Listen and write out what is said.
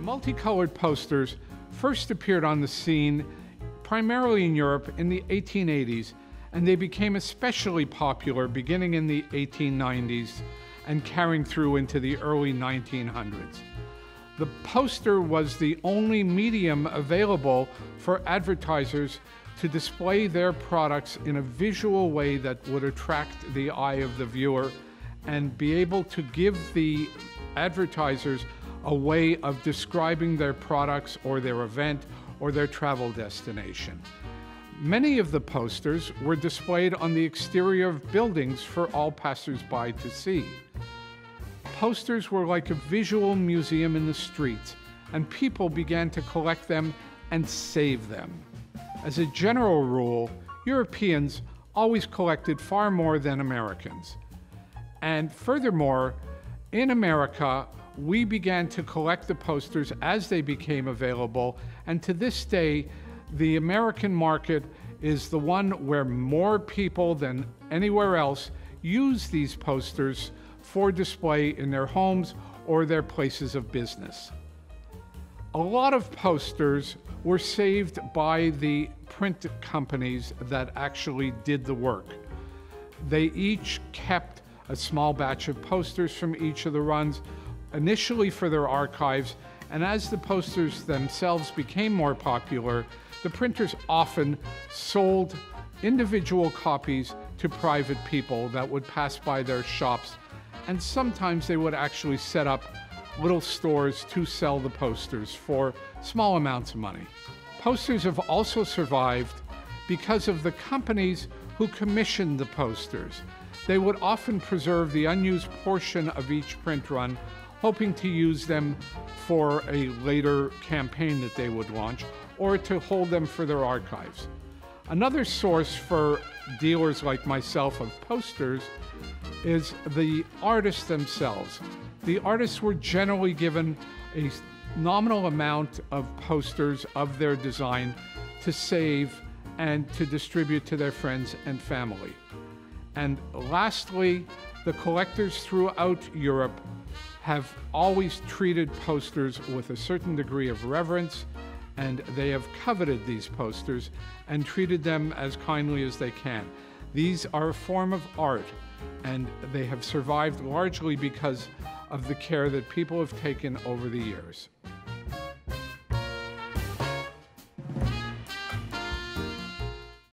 Multicolored posters first appeared on the scene primarily in Europe in the 1880s, and they became especially popular beginning in the 1890s and carrying through into the early 1900s. The poster was the only medium available for advertisers to display their products in a visual way that would attract the eye of the viewer and be able to give the advertisers a way of describing their products or their event or their travel destination. Many of the posters were displayed on the exterior of buildings for all passersby to see. Posters were like a visual museum in the streets, and people began to collect them and save them. As a general rule, Europeans always collected far more than Americans. And furthermore, in America, we began to collect the posters as they became available, and to this day, the American market is the one where more people than anywhere else use these posters for display in their homes or their places of business. A lot of posters were saved by the print companies that actually did the work. They each kept a small batch of posters from each of the runs, initially for their archives, and as the posters themselves became more popular, the printers often sold individual copies to private people that would pass by their shops, and sometimes they would actually set up little stores to sell the posters for small amounts of money. Posters have also survived because of the companies who commissioned the posters. They would often preserve the unused portion of each print run, hoping to use them for a later campaign that they would launch, or to hold them for their archives. Another source for dealers like myself of posters is the artists themselves. The artists were generally given a nominal amount of posters of their design to save and to distribute to their friends and family. And lastly, the collectors throughout Europe have always treated posters with a certain degree of reverence, and they have coveted these posters and treated them as kindly as they can. These are a form of art, and they have survived largely because of the care that people have taken over the years.